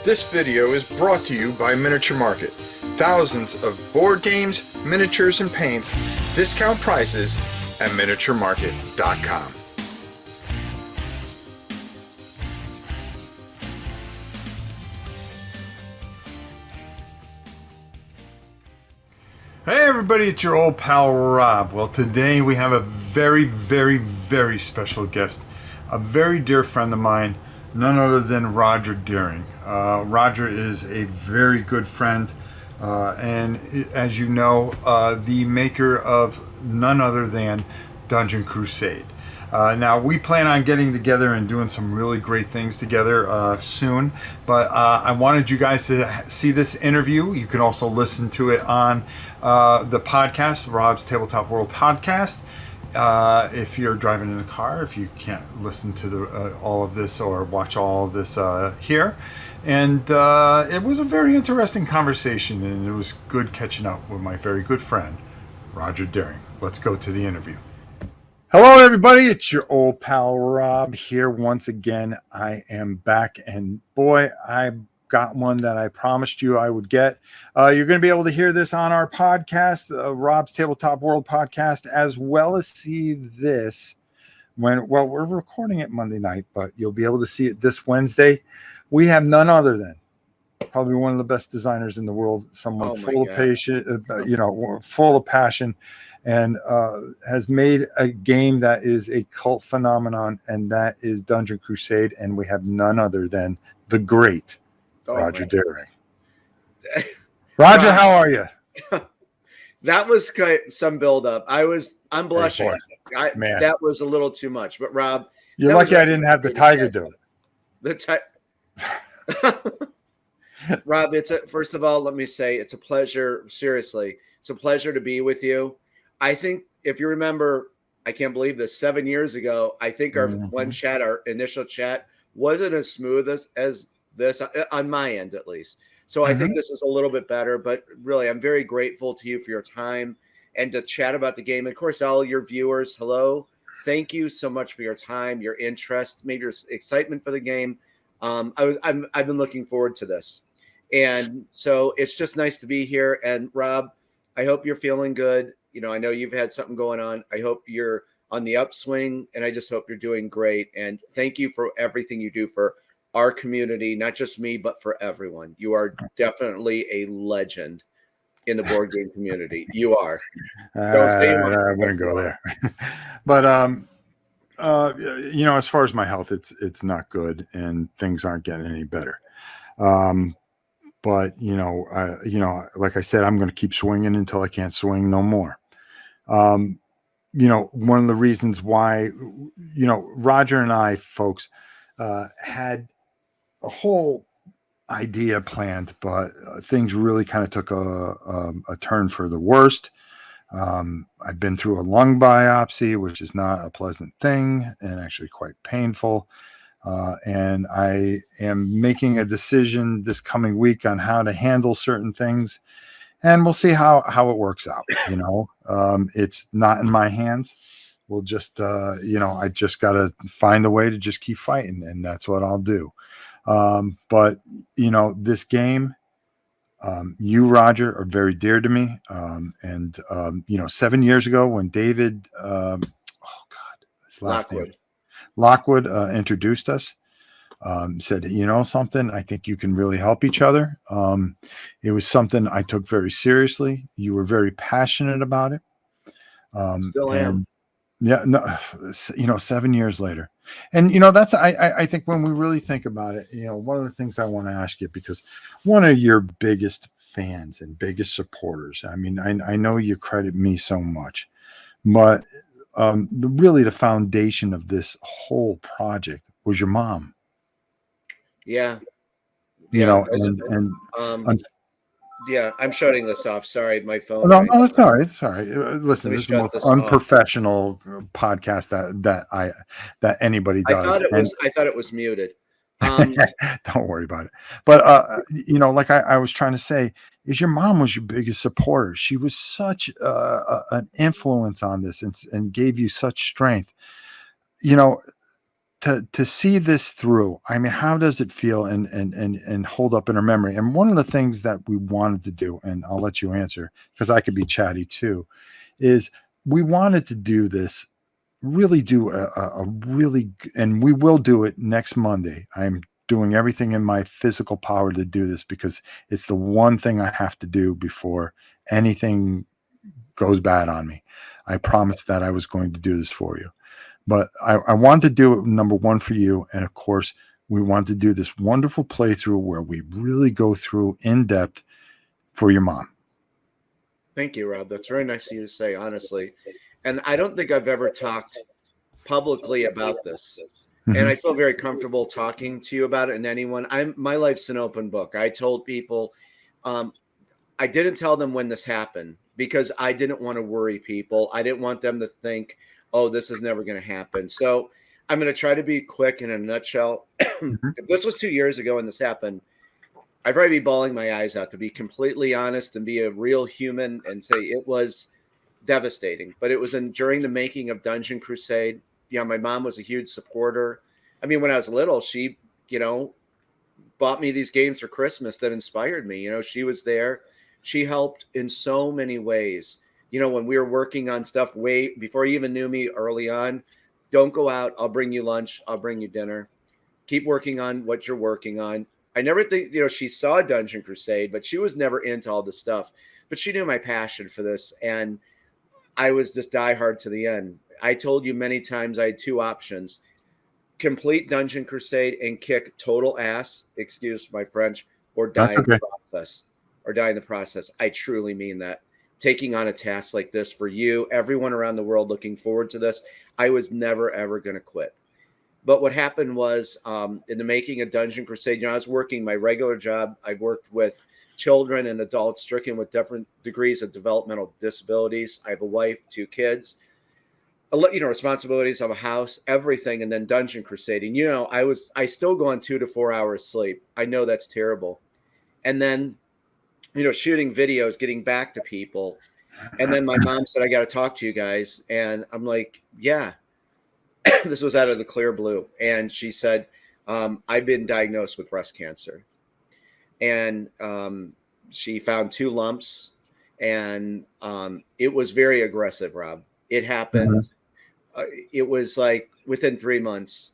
This video is brought to you by Miniature Market. Thousands of board games, miniatures, and paints, discount prices at miniaturemarket.com. Hey everybody, it's your old pal Rob. Well, today we have a very special guest, a very dear friend of mine, none other than Rodger Deering. Rodger is a very good friend, and as you know, the maker of none other than Dungeon Crusade. Now, we plan on getting together and doing some really great things together soon, but I wanted you guys to see this interview. You can also listen to it on the podcast, Rob's Tabletop World podcast. If you're driving in a car, if you can't listen to all of this or watch all of this here. And it was a very interesting conversation, and it was good catching up with my very good friend, Rodger Deering. Let's go to the interview. Hello, everybody. It's your old pal Rob here once again. I am back, and boy, I've got one that I promised you I would get. You're going to be able to hear this on our podcast, Rob's Tabletop World podcast, as well as see this when, well, we're recording it Monday night, but you'll be able to see it this Wednesday. We have none other than probably one of the best designers in the world, someone full of passion, full of passion, and has made a game that is a cult phenomenon, and that is Dungeon Crusade. And we have none other than the great Rodger Deering. Rodger, how are you? That was some build-up. I'm blushing. Hey, man. That was a little too much. But Rob, you're lucky I didn't have the tiger do it. Rob, first of all, let me say it's a pleasure. Seriously, it's a pleasure to be with you. I think if you remember, I can't believe this, 7 years ago, I think our our initial chat wasn't as smooth as this on my end, at least. So I think this is a little bit better, but really, I'm very grateful to you for your time and to chat about the game. And of course, all your viewers, hello. Thank you so much for your time, your interest, maybe your excitement for the game. I've been looking forward to this. And so it's just nice to be here. And Rob, I hope you're feeling good. You know, I know you've had something going on. I hope you're on the upswing, and I just hope you're doing great. And thank you for everything you do for our community, not just me, but for everyone. You are definitely a legend in the board game community. You are. I'm going to go there. But, as far as my health, it's not good, and things aren't getting any better. But, like I said, I'm going to keep swinging until I can't swing no more. One of the reasons why, Rodger and I, folks, had a whole idea planned, but things really kind of took a turn for the worst. I've been through a lung biopsy, which is not a pleasant thing and actually quite painful. And I am making a decision this coming week on how to handle certain things, and we'll see how it works out. It's not in my hands. We'll just, I just got to find a way to just keep fighting, and that's what I'll do. But this game, you, Rodger, are very dear to me. 7 years ago when David, his last name, Lockwood introduced us, said, something, I think you can really help each other. It was something I took very seriously. You were very passionate about it. Still am. Yeah, no, 7 years later. And, that's, I think when we really think about it, one of the things I want to ask you, because one of your biggest fans and biggest supporters, I mean, I know you credit me so much, but the foundation of this whole project was your mom. Yeah. I'm shutting this off. Sorry, my phone. No, that's all right. It's all right. Listen, this is the most unprofessional podcast that anybody does. I thought it was muted. Don't worry about it. But like I was trying to say, is your mom was your biggest supporter. She was such an influence on this and gave you such strength. To to see this through, I mean, how does it feel and hold up in our memory? And one of the things that we wanted to do, and I'll let you answer because I could be chatty too, is we wanted to do this, really do a really, and we will do it next Monday. I'm doing everything in my physical power to do this because it's the one thing I have to do before anything goes bad on me. I promised that I was going to do this for you. But I want to do it, number one, for you. And of course, we want to do this wonderful playthrough where we really go through in depth for your mom. Thank you, Rob. That's very nice of you to say, honestly. And I don't think I've ever talked publicly about this. Mm-hmm. And I feel very comfortable talking to you about it and anyone. My life's an open book. I told people, I didn't tell them when this happened because I didn't want to worry people. I didn't want them to think, oh, this is never going to happen. So I'm going to try to be quick in a nutshell. Mm-hmm. If this was 2 years ago and this happened, I'd probably be bawling my eyes out, to be completely honest and be a real human and say it was devastating. But it was during the making of Dungeon Crusade. You know, my mom was a huge supporter. I mean, when I was little, she, bought me these games for Christmas that inspired me. She was there. She helped in so many ways. When we were working on stuff way before you even knew me early on, don't go out. I'll bring you lunch. I'll bring you dinner. Keep working on what you're working on. I never think, she saw Dungeon Crusade, but she was never into all this stuff. But she knew my passion for this. And I was just diehard to the end. I told you many times I had two options: complete Dungeon Crusade and kick total ass, excuse my French, or die in the process. I truly mean that. Taking on a task like this for you, everyone around the world looking forward to this, I was never, ever going to quit. But what happened was in the making of Dungeon Crusade, I was working my regular job. I worked with children and adults stricken with different degrees of developmental disabilities. I have a wife, 2 kids, responsibilities of a house, everything. And then Dungeon Crusade. And, I still go on 2 to 4 hours sleep. I know that's terrible. And then, shooting videos, getting back to people. And then my mom said, I got to talk to you guys. And I'm like, yeah, this was out of the clear blue. And she said, I've been diagnosed with breast cancer. And she found 2 lumps. And it was very aggressive, Rob. It happened. It was like within 3 months,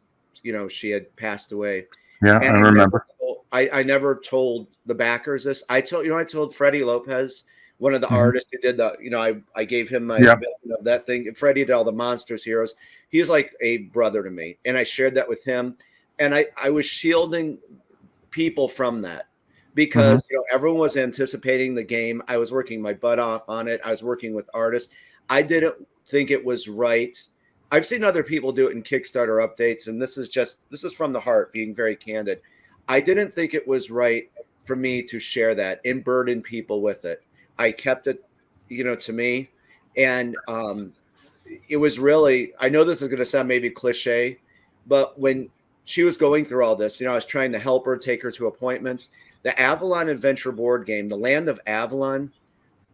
she had passed away. Yeah, and I remember. I never told the backers this. I told Freddie Lopez, one of the artists who did I gave him my vision of that thing. Freddie did all the Monsters Heroes. He's like a brother to me. And I shared that with him. And I was shielding people from that because everyone was anticipating the game. I was working my butt off on it. I was working with artists. I didn't think it was right. I've seen other people do it in Kickstarter updates, and this is from the heart, being very candid. I didn't think it was right for me to share that and burden people with it. I kept it, to me. And it was really, I know this is going to sound maybe cliche, but when she was going through all this, I was trying to help her, take her to appointments. The Avalon Adventure board game, The Land of Avalon,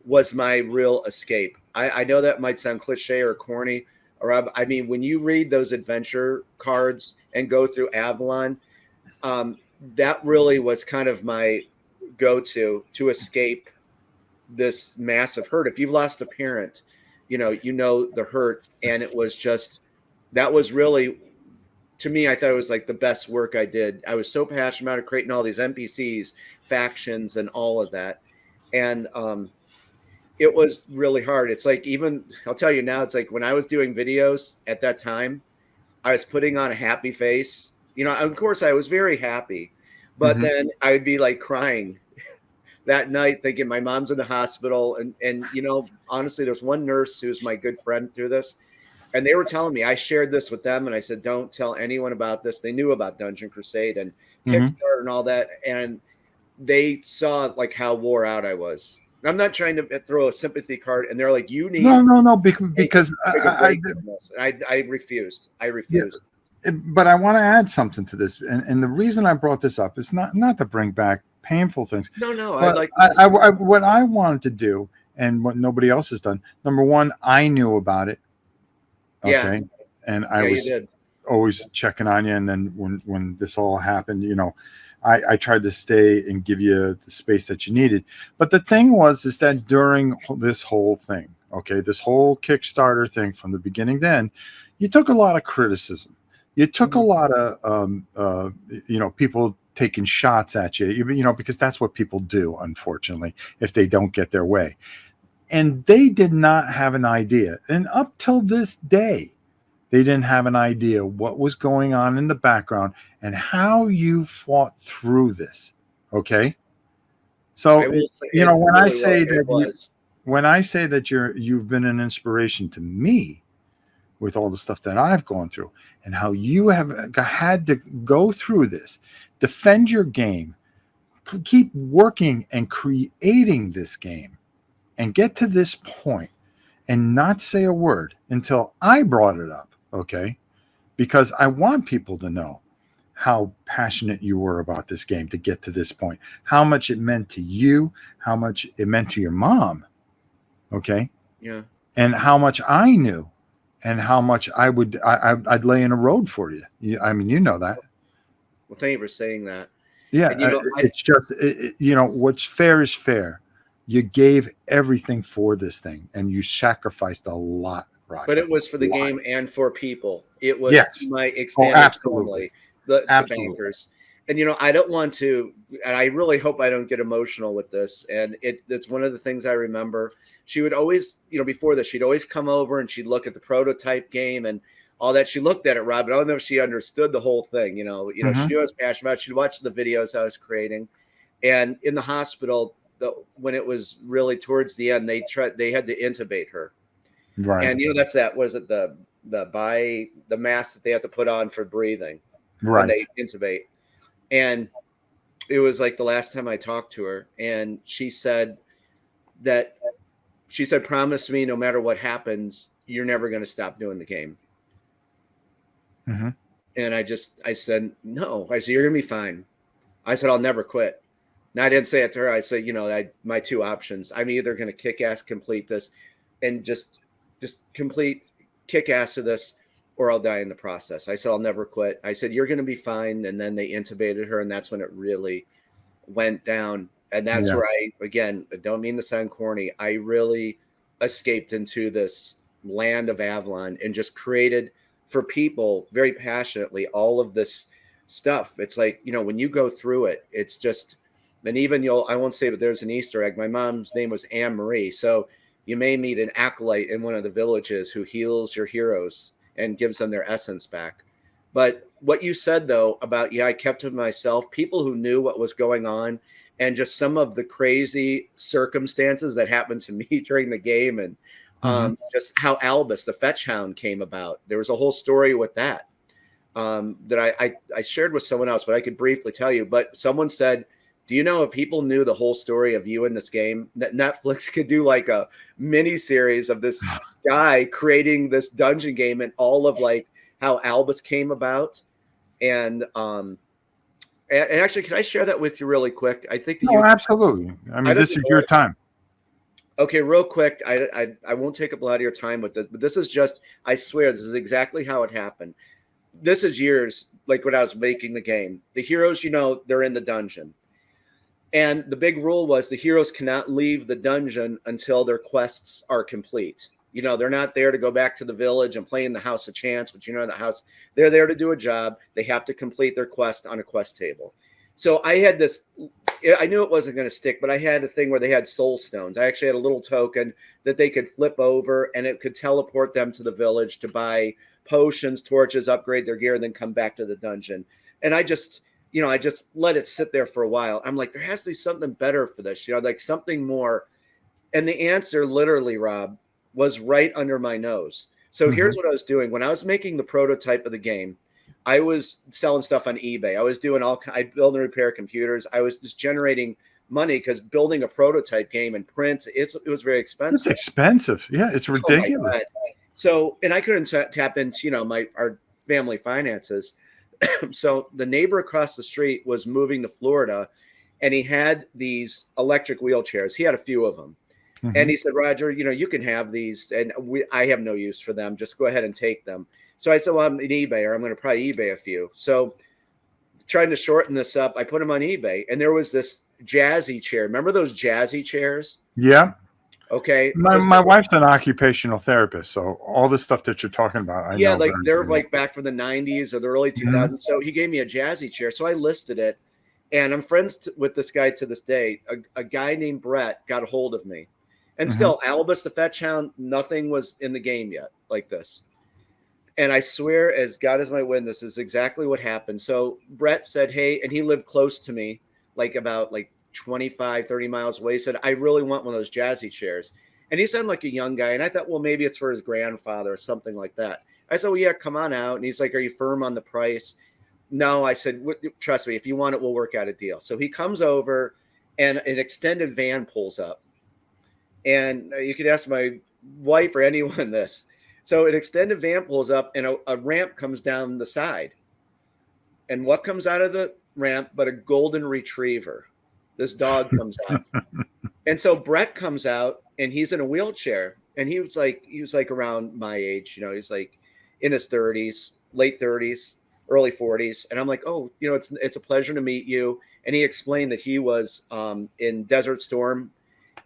was my real escape. I know that might sound cliche or corny, or I mean, when you read those adventure cards and go through Avalon, that really was kind of my go-to to escape this massive hurt. If you've lost a parent, you know the hurt. And it was just, that was really, to me, I thought it was like the best work I did. I was so passionate about creating all these NPCs, factions, and all of that. And it was really hard. It's like, even, I'll tell you now, it's like when I was doing videos at that time, I was putting on a happy face. Of course I was very happy, but then I'd be like crying that night thinking my mom's in the hospital. And honestly, there's one nurse who's my good friend through this. And they were telling me, I shared this with them and I said, don't tell anyone about this. They knew about Dungeon Crusade and Kickstarter and all that. And they saw like how wore out I was. I'm not trying to throw a sympathy card. And they're like, you need no, because I refused. But I want to add something to this. And the reason I brought this up is not to bring back painful things. No, what I wanted to do, and what nobody else has done. Number one, I knew about it. Okay. Yeah. And I was, you did. always checking on you. And then when this all happened, I tried to stay and give you the space that you needed. But the thing is that during this whole thing, okay, this whole Kickstarter thing from the beginning, then you took a lot of criticism. You took a lot of, people taking shots at you, because that's what people do, unfortunately, if they don't get their way. And they did not have an idea. And up till this day, they didn't have an idea what was going on in the background and how you fought through this. Okay. So, I will say when I say that you've been an inspiration to me with all the stuff that I've gone through and how you have had to go through this, defend your game, keep working and creating this game and get to this point and not say a word until I brought it up. Okay. Because I want people to know how passionate you were about this game to get to this point, how much it meant to you, how much it meant to your mom. Okay. Yeah. And how much I knew and how much I'd lay in a road for you. I mean, you know that. Well, thank you for saying that. Yeah. And, it's just, what's fair is fair. You gave everything for this thing and you sacrificed a lot, Rodger. But it was for the game and for people. It was my extended family, the bankers. And, I don't want to, and I really hope I don't get emotional with this. And it's one of the things I remember. She would always, before this, she'd always come over and she'd look at the prototype game and all that. She looked at it, Rob, but I don't know if she understood the whole thing. She knew I was passionate about it. She'd watch the videos I was creating. And in the hospital, when it was really towards the end, they had to intubate her. Right. And that's the mask that they have to put on for breathing. Right. When they intubate. And it was like the last time I talked to her, and she said, promise me no matter what happens, you're never going to stop doing the game. Mm-hmm. And I said, no. I said, you're going to be fine. I said, I'll never quit. And I didn't say it to her. I said, my two options. I'm either going to kick ass, complete this, and just complete kick ass of this, or I'll die in the process. I said, I'll never quit. I said, you're going to be fine. And then they intubated her, and that's when it really went down. And that's where I don't mean to sound corny. I really escaped into this land of Avalon and just created for people very passionately all of this stuff. It's like, when you go through it, it's just, and even I won't say, but there's an Easter egg. My mom's name was Anne Marie. So you may meet an acolyte in one of the villages who heals your heroes and gives them their essence back. But what you said, though, about, I kept to myself, people who knew what was going on and just some of the crazy circumstances that happened to me during the game and just how Albus, the fetch hound, came about. There was a whole story with that that I shared with someone else, but I could briefly tell you. But someone said, do you know if people knew the whole story of you in this game, that Netflix could do like a mini series of this guy creating this dungeon game and all of like how Albus came about? And actually, can I share that with you really quick? I think that absolutely. I mean, this is your time. Okay, real quick. I won't take up a lot of your time with this, but this is just, I swear, this is exactly how it happened. This is years, like when I was making the game. The heroes, they're in the dungeon. And the big rule was the heroes cannot leave the dungeon until their quests are complete. They're not there to go back to the village and play in the House of Chance, but the house, they're there to do a job. They have to complete their quest on a quest table. So I had this, I knew it wasn't going to stick, but I had a thing where they had soul stones. I actually had a little token that they could flip over and it could teleport them to the village to buy potions, torches, upgrade their gear, and then come back to the dungeon. And I just let it sit there for a while. I'm like, there has to be something better for this, like something more. And the answer literally, Rob, was right under my nose. So here's what I was doing. When I was making the prototype of the game, I was selling stuff on eBay. I was doing I build and repair computers. I was just generating money because building a prototype game and print, it was very expensive. It's expensive. Yeah, it's ridiculous. Oh, so, and I couldn't tap into, our family finances. So the neighbor across the street was moving to Florida and he had these electric wheelchairs. He had a few of them. And he said, Rodger, you can have these. And I have no use for them. Just go ahead and take them. So I said, well, I'm an eBay, or I'm going to probably eBay a few. So trying to shorten this up, I put them on eBay, and there was this jazzy chair. Remember those jazzy chairs? Yeah. Okay. So My wife's an occupational therapist, so all the stuff that you're talking about, I yeah, know like very, they're very well. like back from the 90s or the early Mhm. 2000s. So he gave me a jazzy chair. So I listed it, and I'm friends with this guy to this day. A guy named Brett got a hold of me. And Mhm. still, Albus the Fetch Hound, nothing was in the game yet like this. And I swear, as God is my witness, is exactly what happened. So Brett said, hey, and he lived close to me, like about like 25, 30 miles away. He said, I really want one of those jazzy chairs. And he sounded like a young guy. And I thought, well, maybe it's for his grandfather or something like that. I said, well, yeah, come on out. And he's like, are you firm on the price? No, I said, trust me, if you want it, we'll work out a deal. So he comes over, and an extended van pulls up. And you could ask my wife or anyone this. So an extended van pulls up, and a ramp comes down the side. And what comes out of the ramp but a golden retriever? This dog comes out. And so Brett comes out, and he's in a wheelchair. And he was like around my age, he's like in his 30s, late 30s, early 40s. And I'm like, oh, it's a pleasure to meet you. And he explained that he was in Desert Storm,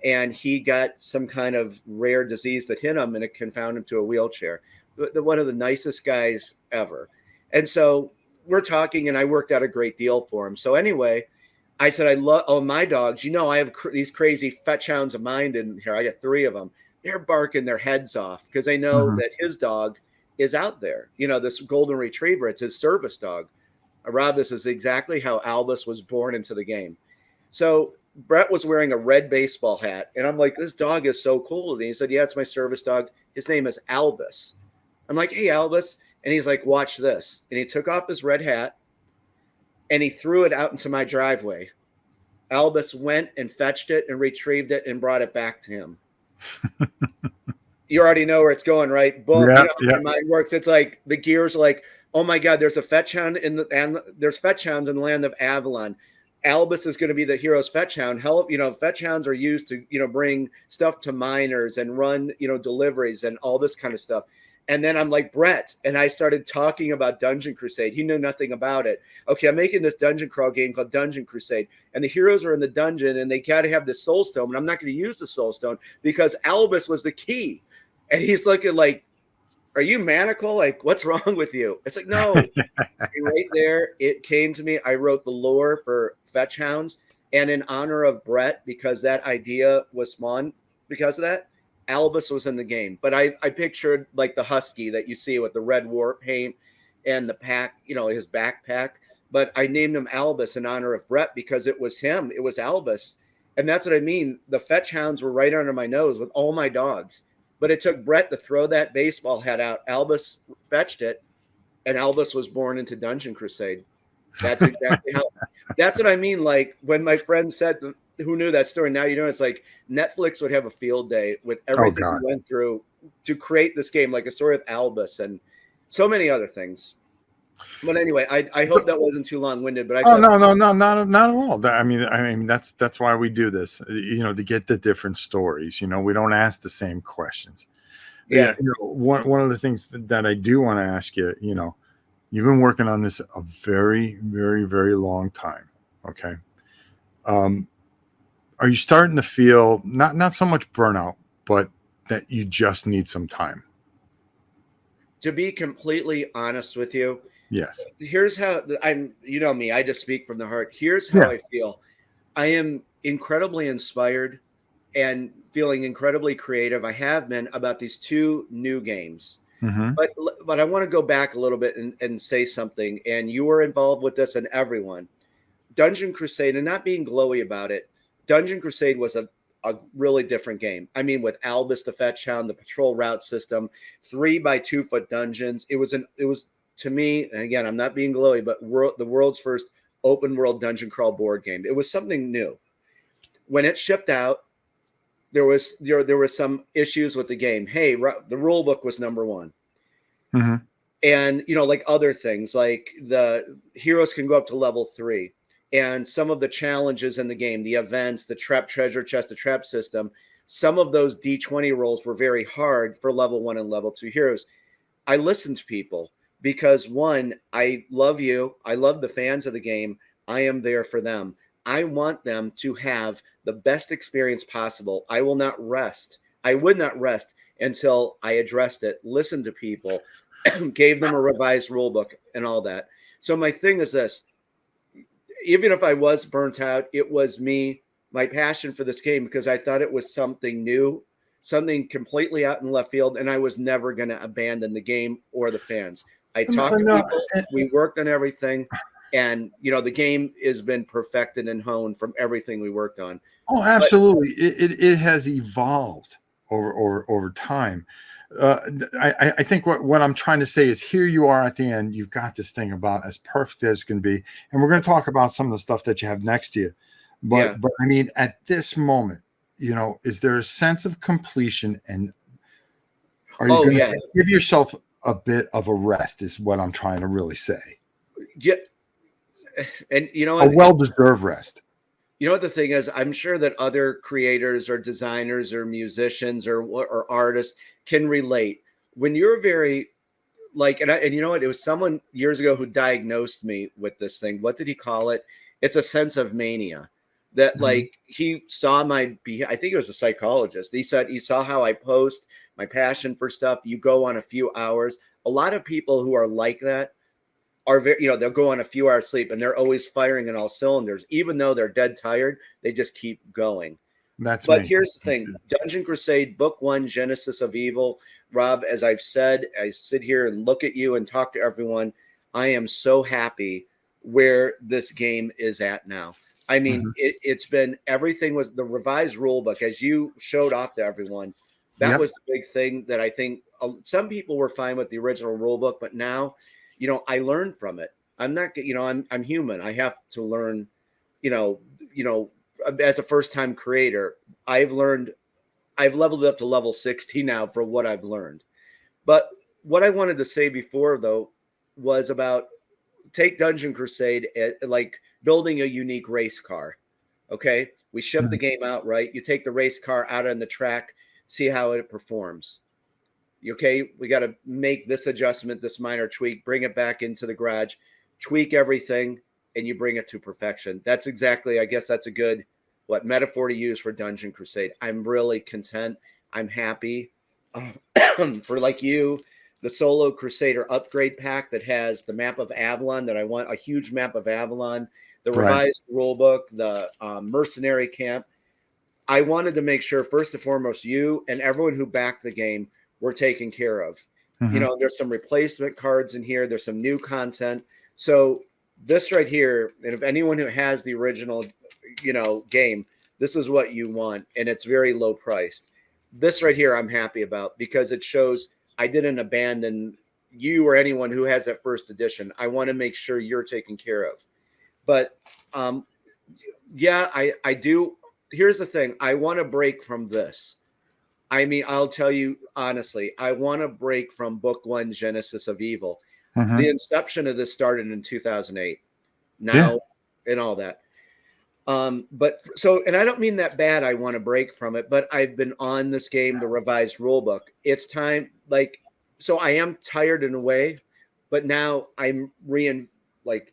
and he got some kind of rare disease that hit him, and it confounded him to a wheelchair. One of the nicest guys ever. And so we're talking, and I worked out a great deal for him. So anyway, I said, I love my dogs. I have these crazy fetch hounds of mine in here. I got 3 of them. They're barking their heads off because they know Mhm. that his dog is out there. This golden retriever, it's his service dog. Rob, this is exactly how Albus was born into the game. So Brett was wearing a red baseball hat, and I'm like, this dog is so cool. And he said, yeah, it's my service dog. His name is Albus. I'm like, hey, Albus. And he's like, watch this. And he took off his red hat, and he threw it out into my driveway. Albus went and fetched it and retrieved it and brought it back to him. You already know where it's going, right? Boom. Yeah, How yeah. my mind works. It's like the gears are like, oh my God, there's a fetch hound and there's fetch hounds in the land of Avalon. Albus is going to be the hero's fetch hound. Hell, fetch hounds are used to, bring stuff to miners and run, deliveries and all this kind of stuff. And then I'm like, Brett, and I started talking about Dungeon Crusade. He knew nothing about it. Okay, I'm making this dungeon crawl game called Dungeon Crusade, and the heroes are in the dungeon, and they got to have the soul stone, and I'm not going to use the soul stone because Albus was the key. And he's looking like, are you maniacal? Like, what's wrong with you? It's like, no. Right there, it came to me. I wrote the lore for fetch hounds, and in honor of Brett, because that idea was spawned because of that, Albus was in the game. But I pictured like the husky that you see with the red war paint and the pack, his backpack. But I named him Albus in honor of Brett because it was him. It was Albus. And that's what I mean. The fetch hounds were right under my nose with all my dogs. But it took Brett to throw that baseball hat out. Albus fetched it, and Albus was born into Dungeon Crusade. That's exactly how. That's what I mean. Like when my friend said, "Who knew that story?" Now it's like Netflix would have a field day with Oh everything God. we went through to create this game, like a story of Albus and so many other things. But anyway, I hope that wasn't too long-winded. But I Oh thought, no, not at all. I mean that's why we do this. To get the different stories. We don't ask the same questions. yeah, One of the things that I do want to ask you. You've been working on this a very, very, very long time. Okay. Are you starting to feel not so much burnout, but that you just need some time? to be completely honest with you, Yes. here's how I'm. You know me, I just speak from the heart. Here's how Yeah. I feel. I am incredibly inspired and feeling incredibly creative. I have been about these 2 new games. Mm-hmm. But I want to go back a little bit and say something. And you were involved with this, and everyone. Dungeon Crusade, and not being glowy about it, Dungeon Crusade was a really different game. I mean, with Albus the Fetch Hound, the patrol route system, 3 by 2 foot dungeons. It was to me, and again, I'm not being glowy, but the world's first open world dungeon crawl board game. It was something new. When it shipped out, there was some issues with the game. Hey, the rule book was number 1. Mm-hmm. And like other things, like the heroes can go up to level 3, and some of the challenges in the game, the events, the trap treasure chest, the trap system, some of those D20 rolls were very hard for level 1 and level 2 heroes. I listen to people because one, I love you. I love the fans of the game. I am there for them. I want them to have the best experience possible. I will not rest. I would not rest until I addressed it, listened to people, gave them a revised rule book and all that. So my thing is this, even if I was burnt out, it was my passion for this game, because I thought it was something new, something completely out in left field, and I was never going to abandon the game or the fans. I talked to people, we worked on everything, and the game has been perfected and honed from everything we worked on. Oh, absolutely. It has evolved over time. I think what I'm trying to say is, here you are at the end. You've got this thing about as perfect as can be, and we're going to talk about some of the stuff that you have next to you. But I mean, at this moment, is there a sense of completion, and are you going to give yourself a bit of a rest? Is what I'm trying to really say. Yeah, and a well-deserved rest. You know what the thing is? I'm sure that other creators or designers or musicians or artists can relate. When you're very and you know what? It was someone years ago who diagnosed me with this thing. What did he call it? It's a sense of mania. That he saw I think it was a psychologist. He said he saw how I post, my passion for stuff. You go on a few hours. A lot of people who are like that are very, they'll go on a few hours sleep and they're always firing in all cylinders. Even though they're dead tired, they just keep going. But here's the thing. Dungeon Crusade, Book 1, Genesis of Evil. Rob, as I've said, I sit here and look at you and talk to everyone. I am so happy where this game is at now. I mean, it's been, everything was the revised rule book, as you showed off to everyone. That was the big thing that I think some people were fine with the original rule book, but now, I learned from it. I'm not, I'm human. I have to learn, as a first time creator, I've leveled up to level 60 now for what I've learned. But what I wanted to say before, though, was about take Dungeon Crusade like building a unique race car. Okay. We ship the game out, right? You take the race car out on the track, see how it performs. Okay. We got to make this adjustment, this minor tweak, bring it back into the garage, tweak everything, and you bring it to perfection. That's exactly, I guess that's a good, metaphor to use for Dungeon Crusade. I'm really content. I'm happy for, like you, the Solo Crusader upgrade pack that has the map of Avalon that I want, a huge map of Avalon, the revised rulebook, the mercenary camp. I wanted to make sure, first and foremost, you and everyone who backed the game were taken care of. There's some replacement cards in here. There's some new content. So this right here, and if anyone who has the original, game, this is what you want. And it's very low priced. This right here, I'm happy about, because it shows I didn't abandon you or anyone who has that first edition. I want to make sure you're taken care of. But I do. Here's the thing. I want to break from this. I mean, I'll tell you honestly, I want to break from Book 1, Genesis of Evil. The inception of this started in 2008. Now, and all that. But so, and I don't mean that bad. I want to break from it, but I've been on this game, the revised rule book. It's time, so I am tired in a way, but now I'm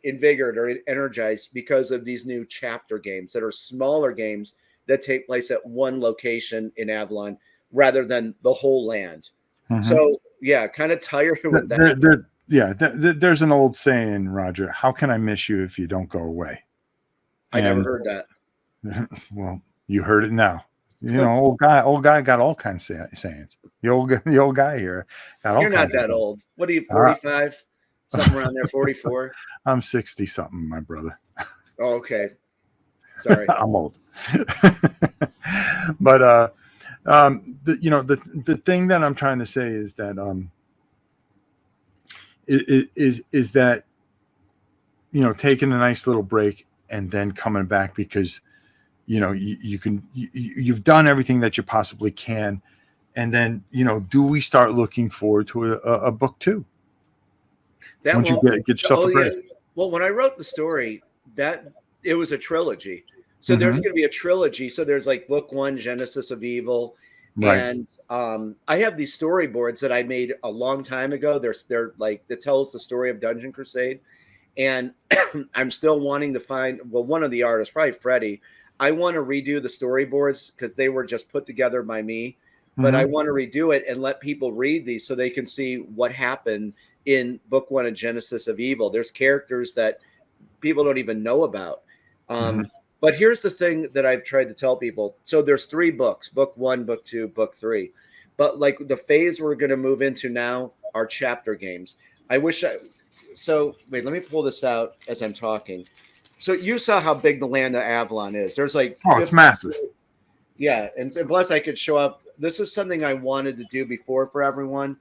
invigorated or energized because of these new chapter games that are smaller games that take place at one location in Avalon rather than the whole land. So kind of tired with that. There's an old saying, Rodger, how can I miss you if you don't go away? I never heard that. Well, you heard it now. Old guy got all kinds of sayings. The old guy here got all. You're not that old. What are you, 45? Something around there, 44? I'm 60 something, my brother. Oh, okay. Sorry. I'm old. But the thing that I'm trying to say is that is that taking a nice little break and then coming back, because you've done everything that you possibly can, and then do we start looking forward to a book 2 once you get yourself a break? Well, when I wrote the story, that it was a trilogy, so there's going to be a trilogy. So there's like Book 1, Genesis of Evil, Right. And I have these storyboards that I made a long time ago. They're like that tells the story of Dungeon Crusade, and I'm still wanting to find one of the artists, probably Freddie. I want to redo the storyboards because they were just put together by me, but I want to redo it and let people read these so they can see what happened in book 1 of Genesis of Evil. There's characters that people don't even know about. But here's the thing that I've tried to tell people. So there's 3 books, book 1, book 2, book 3. But like the phase we're going to move into now are chapter games. So wait, let me pull this out as I'm talking. So you saw how big the land of Avalon is. There's like, it's massive. Yeah. And plus I could show up. This is something I wanted to do before for everyone.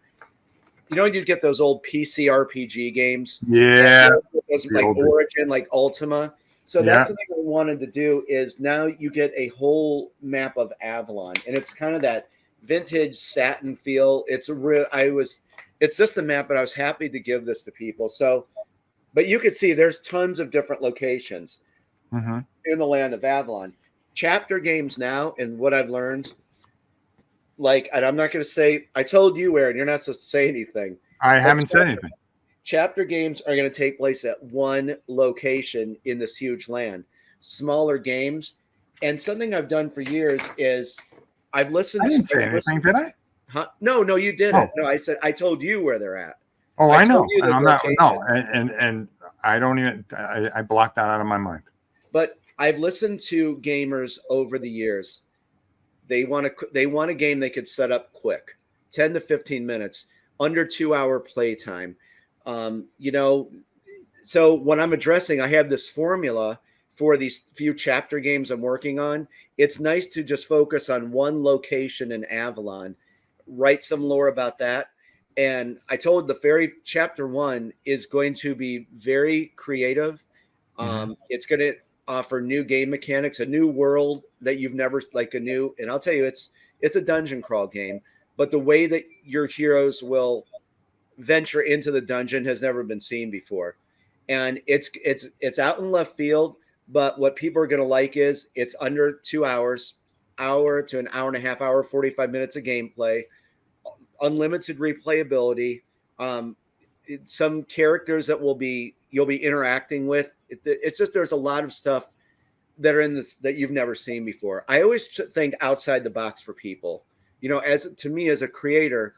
You know, you'd get those old PC RPG games. Yeah. Those like Origin, like Ultima. So that's something I wanted to do is now you get a whole map of Avalon, and it's kind of that vintage satin feel. It's just the map, but I was happy to give this to people. So, but you could see there's tons of different locations in the land of Avalon. Chapter games now, and what I've learned, like, and I'm not going to say, I told you, Aaron, you're not supposed to say anything. I haven't said anything. Chapter games are going to take place at one location in this huge land, smaller games. And something I've done for years is I've listened. I didn't say anything, did I? Huh? No, you didn't. No, I said, I told you where they're at. Oh, I know. And I'm not, no. And I don't even, I blocked that out of my mind. But I've listened to gamers over the years. They want a game they could set up quick, 10 to 15 minutes, under 2-hour playtime. You know, so when I'm addressing, I have this formula for these few chapter games I'm working on. It's nice to just focus on one location in Avalon, write some lore about that. And I told the fairy chapter 1 is going to be very creative. It's going to offer new game mechanics, a new world that you've never and I'll tell you, it's a dungeon crawl game, but the way that your heroes will venture into the dungeon has never been seen before. And it's out in left field, but what people are going to like is it's under 2 hours, hour to an hour and a half, hour, 45 minutes of gameplay, unlimited replayability, some characters that you'll be interacting with. It's just, there's a lot of stuff that are in this that you've never seen before. I always think outside the box for people, you know, to me as a creator,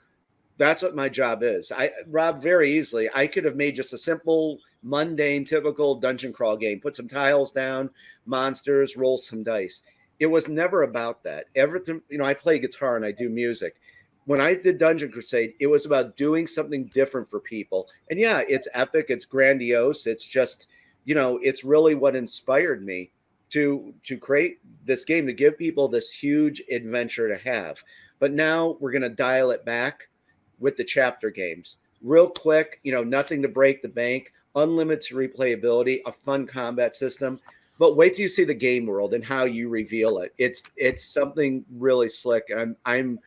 that's what my job is. Rob, very easily, I could have made just a simple, mundane, typical dungeon crawl game, put some tiles down, monsters, roll some dice. It was never about that. Everything, you know, I play guitar and I do music. When I did Dungeon Crusade, it was about doing something different for people. And yeah, it's epic, it's grandiose. It's just, you know, it's really what inspired me to create this game, to give people this huge adventure to have. But now we're going to dial it back with the chapter games. Real quick, you know, nothing to break the bank, unlimited replayability, a fun combat system. But wait till you see the game world and how you reveal it. It's something really slick. And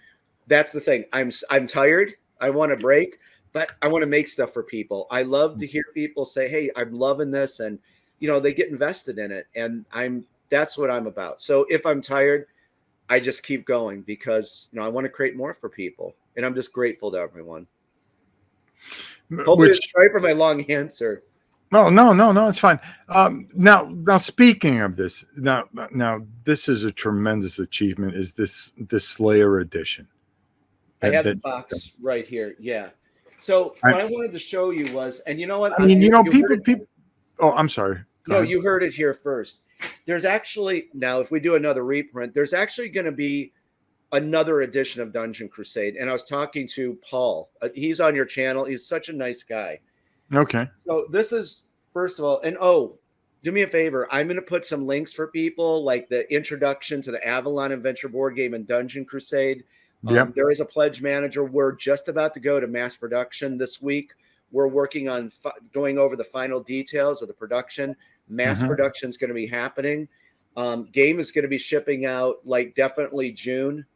that's the thing. I'm tired. I want to break, but I want to make stuff for people. I love to hear people say, "Hey, I'm loving this," and you know, they get invested in it. And that's what I'm about. So if I'm tired, I just keep going because, you know, I want to create more for people. And I'm just grateful to everyone. Hopefully, sorry for my long answer. No, it's fine. Now speaking of this, now this is a tremendous achievement. Is this Slayer edition? I have the box right here. Yeah. So what I wanted to show you was, and you know what? I mean, you know, people. Oh, I'm sorry. No, you heard it here first. There's actually, now if we do another reprint, there's actually going to be another edition of Dungeon Crusade. And I was talking to Paul. He's on your channel. He's such a nice guy. Okay. So this is, first of all, and do me a favor. I'm going to put some links for people, like the introduction to the Avalon Adventure board game and Dungeon Crusade. There is a pledge manager. We're just about to go to mass production this week. We're working on going over the final details of the production. Mass production is going to be happening. Game is going to be shipping out like definitely June.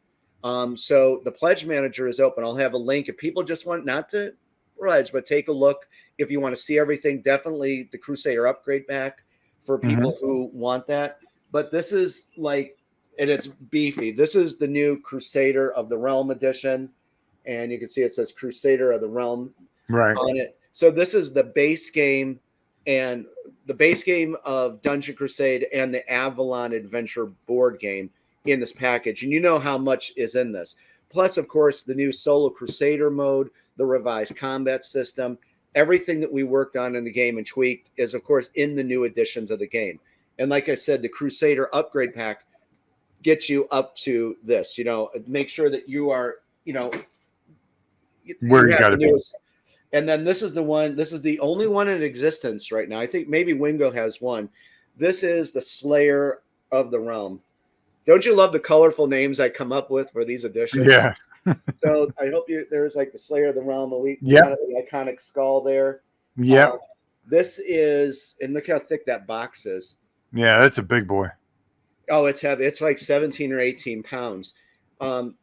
So the pledge manager is open. I'll have a link if people just want not to pledge, but take a look. If you want to see everything, definitely the Crusader upgrade pack for people who want that. But this is like, and it's beefy. This is the new Crusader of the Realm edition, and you can see it says Crusader of the Realm Right. on it. So this is the base game, and the base game of Dungeon Crusade and the Avalon Adventure board game in this package. And you know how much is in this. Plus, of course, the new Solo Crusader mode, the revised combat system, everything that we worked on in the game and tweaked is, of course, in the new editions of the game. And like I said, the Crusader upgrade pack gets you up to this, make sure that you are, Where you got to be. And then this is the only one in existence right now. I think maybe Wingo has one. This is the Slayer of the Realm. Don't you love the colorful names I come up with for these editions? Yeah. So I hope there's like the Slayer of the Realm, the iconic skull there. Yeah. This is, and look how thick that box is. Yeah, that's a big boy. Oh, it's heavy. It's like 17 or 18 pounds.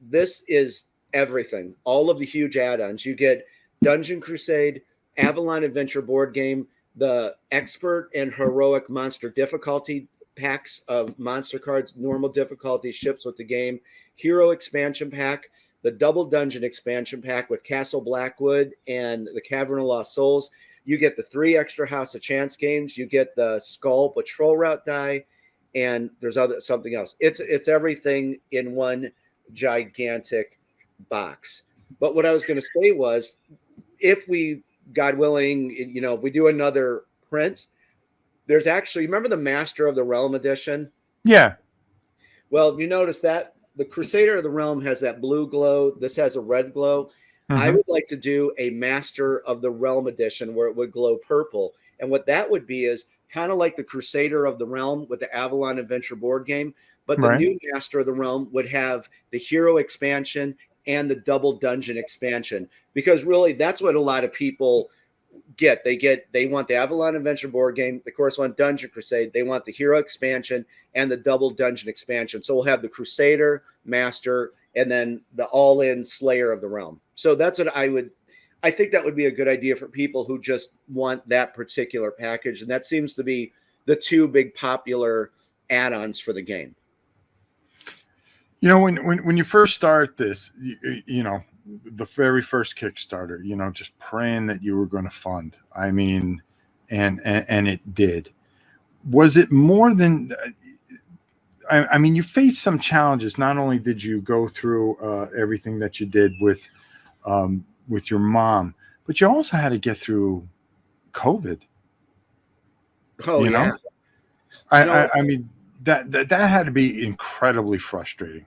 This is everything. All of the huge add-ons. You get Dungeon Crusade, Avalon Adventure board game, the expert and heroic monster difficulty packs of monster cards, normal difficulty ships with the game, hero expansion pack, the double dungeon expansion pack with Castle Blackwood and the Cavern of Lost Souls. You get the 3 extra House of Chance games. You get the Skull Patrol Route die, and there's something else. It's everything in one gigantic box. But what I was going to say was, if we, God willing, if we do another print, there's actually, remember the Master of the Realm edition? Yeah. Well, you notice that the Crusader of the Realm has that blue glow. This has a red glow. Mm-hmm. I would like to do a Master of the Realm edition where it would glow purple. And what that would be is kind of like the Crusader of the Realm with the Avalon Adventure board game. But the new Master of the Realm would have the hero expansion and the double dungeon expansion, because really that's what a lot of people get. They want the Avalon Adventure board game, the corresponding Dungeon Crusade. They want the hero expansion and the double dungeon expansion. So we'll have the Crusader, Master, and then the all-in Slayer of the Realm. So that's what I think that would be a good idea for people who just want that particular package. And that seems to be the 2 big popular add-ons for the game. When you first start this, the very first Kickstarter, just praying that you were going to fund. I mean, and it did. Was it more than? I mean, you faced some challenges. Not only did you go through everything that you did with your mom, but you also had to get through COVID. Oh, yeah. I mean, that had to be incredibly frustrating.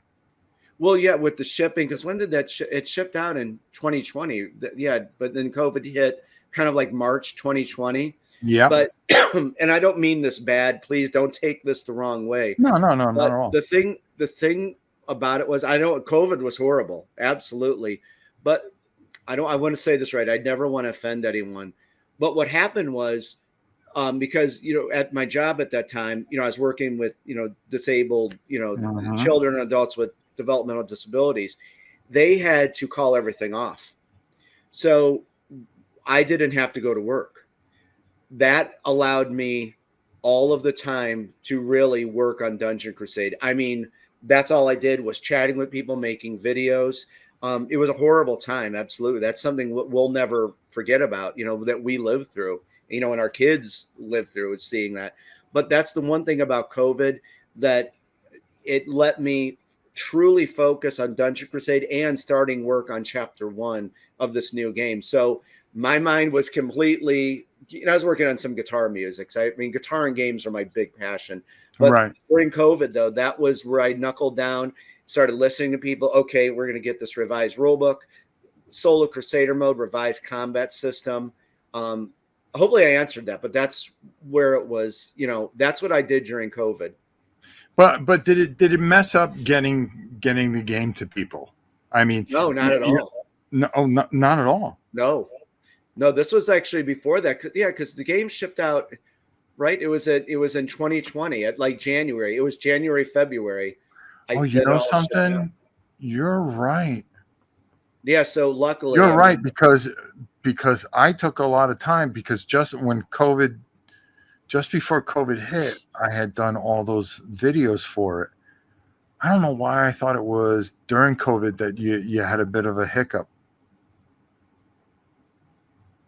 Well, yeah, with the shipping, because when did that it shipped out in 2020? Yeah, but then COVID hit kind of like March 2020. Yeah. But and I don't mean this bad. Please don't take this the wrong way. No, not at all. The thing about it was, I know COVID was horrible, absolutely, but I want to say this right. I never want to offend anyone, but what happened was, because at my job at that time, I was working with disabled children and adults with developmental disabilities. They had to call everything off, so I didn't have to go to work. That allowed me all of the time to really work on Dungeon Crusade. I mean, that's all I did was chatting with people, making videos. It was a horrible time. Absolutely. That's something we'll never forget about, that we lived through, and our kids lived through, is seeing that. But that's the one thing about COVID, that it let me truly focus on Dungeon Crusade and starting work on chapter 1 of this new game. So my mind was completely, I was working on some guitar music. I mean, guitar and games are my big passion. But during COVID, though, that was where I knuckled down, started listening to people. Okay, we're going to get this revised rulebook, Solo Crusader mode, revised combat system. Hopefully I answered that, but that's where it was, that's what I did during COVID. But did it mess up getting the game to people? I mean, no, not at all. No, not at all. No, this was actually before that. Yeah, because the game shipped out, right? It was in 2020 at like January. It was January, February. You know something? You're right. Yeah, so luckily you're right, because I took a lot of time, because just before COVID hit, I had done all those videos for it. I don't know why I thought it was during COVID that you had a bit of a hiccup.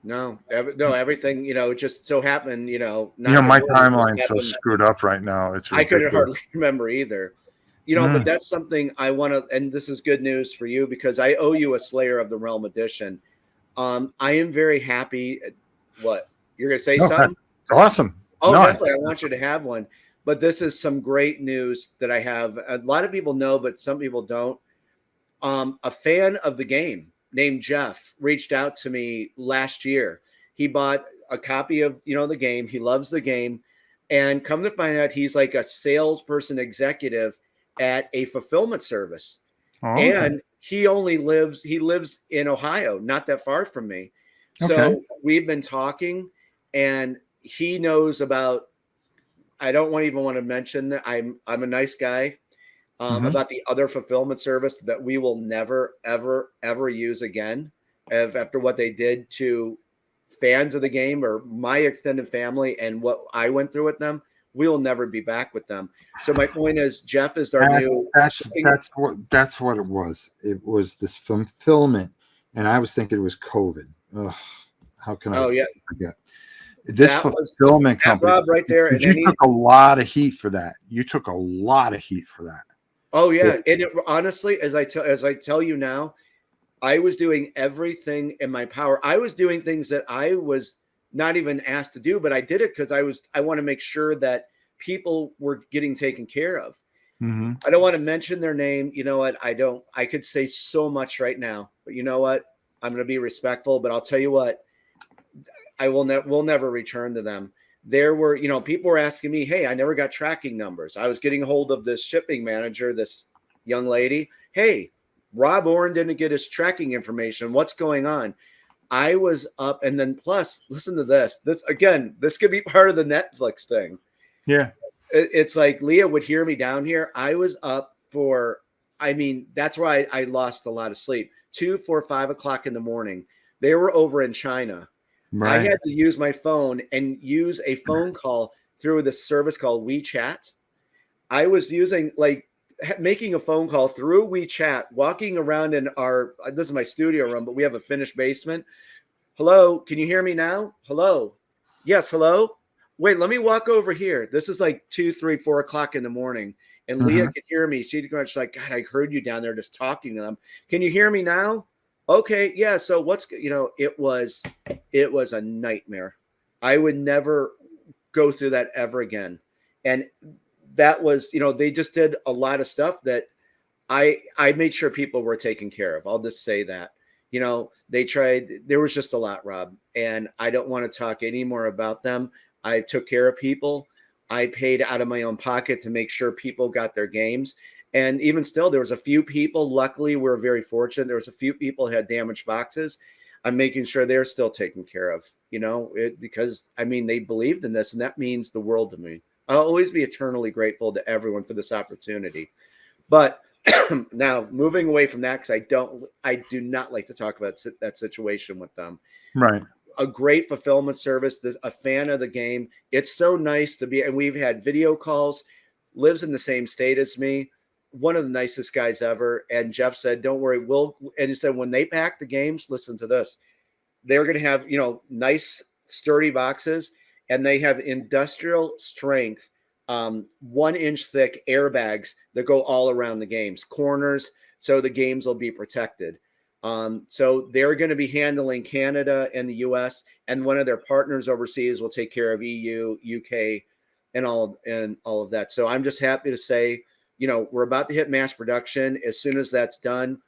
No, everything, it just so happened, You not know, even my really, just timeline's so happened. screwed up right now. It's I couldn't ridiculous. hardly remember either. But Mm. that's something I want to, and this is good news for you because I owe you a Slayer of the Realm edition. I am very happy. What you're gonna say? No, that's Something? awesome. Oh, No, definitely. I want you to have one. But this is some great news that I have. A lot of people know, but some people don't. A fan of the game named Jeff reached out to me last year. He bought a copy of the game. He loves the game, and come to find out, he's like a salesperson executive at a fulfillment service, oh, okay, and he lives in Ohio, not that far from me. okay. So we've been talking, and he knows about. I don't even want to mention that I'm a nice guy Hmm. about the other fulfillment service that we will never, ever, ever use again after what they did to fans of the game or my extended family and what I went through with them. We'll never be back with them. So my point is, Jeff is our That's new that's shipping. that's what it was. It was this fulfillment, and I was thinking it was COVID. Ugh, how can I Oh yeah, forget? This that was fulfillment that company, Rob right there. And because you any took a lot of heat for that. You took a lot of heat for that. oh yeah, and honestly, as I tell you now, I was doing everything in my power. I was doing things that I was not even asked to do, but I did it because I want to make sure that people were getting taken care of. Hmm. I don't want to mention their name. You know what? I could say so much right now, but you know what? I'm going to be respectful, but I'll tell you what, we'll never return to them. There were, people were asking me, hey, I never got tracking numbers. I was getting a hold of this shipping manager, this young lady. Hey, Rob Oren didn't get his tracking information. What's going on? I was up, and then plus, listen to this. This could be part of the Netflix thing. Yeah. It's like Leah would hear me down here. I was up for, I mean, that's why I lost a lot of sleep. 2, 4, 5 o'clock in the morning. They were over in China. I Right. had to use my phone and use a phone call through this service called WeChat. I was using making a phone call through WeChat, walking around in this is my studio room, but we have a finished basement. Hello, can you hear me now? Hello. Yes, hello. Wait, let me walk over here. This is like 2, 3, 4 o'clock in the morning. And Leah Hmm. could hear me. She's like, God, I heard you down there just talking to them. Can you hear me now? Okay, yeah. So it was a nightmare. I would never go through that ever again. And that was, they just did a lot of stuff that I made sure people were taken care of. I'll just say that. They tried, there was just a lot, Rob, and I don't want to talk any more about them. I took care of people. I paid out of my own pocket to make sure people got their games. And even still, there was a few people, luckily, we're very fortunate. There was a few people who had damaged boxes. I'm making sure they're still taken care of, because I mean, they believed in this, and that means the world to me. I'll always be eternally grateful to everyone for this opportunity. But now moving away from that, because I do not like to talk about that situation with them. Right. A great fulfillment service, a fan of the game. It's so nice to be, and we've had video calls. Lives in the same state as me. One of the nicest guys ever. And Jeff said, "Don't worry, And he said, when they pack the games, listen to this. They're going to have nice sturdy boxes, and they have industrial strength 1 inch thick airbags that go all around the games, corners, so the games will be protected. So they're going to be handling Canada and the US, and one of their partners overseas will take care of EU, UK, and all of that. So I'm just happy to say, we're about to hit mass production. As soon as that's done,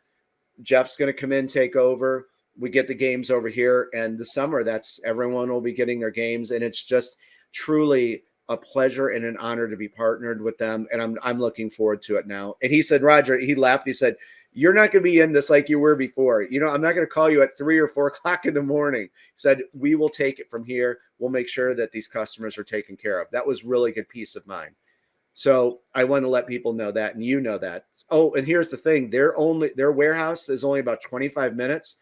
Jeff's going to come in, take over. We get the games over here, and the summer, that's everyone will be getting their games, and it's just truly a pleasure and an honor to be partnered with them, and I'm looking forward to it now. And he said, Roger, he laughed. He said, "You're not going to be in this like you were before. I'm not going to call you at 3 or 4 o'clock in the morning." He said, "We will take it from here. We'll make sure that these customers are taken care of." That was really good peace of mind. So I want to let people know that, and that. Oh, and here's the thing: their warehouse is only about 25 minutes.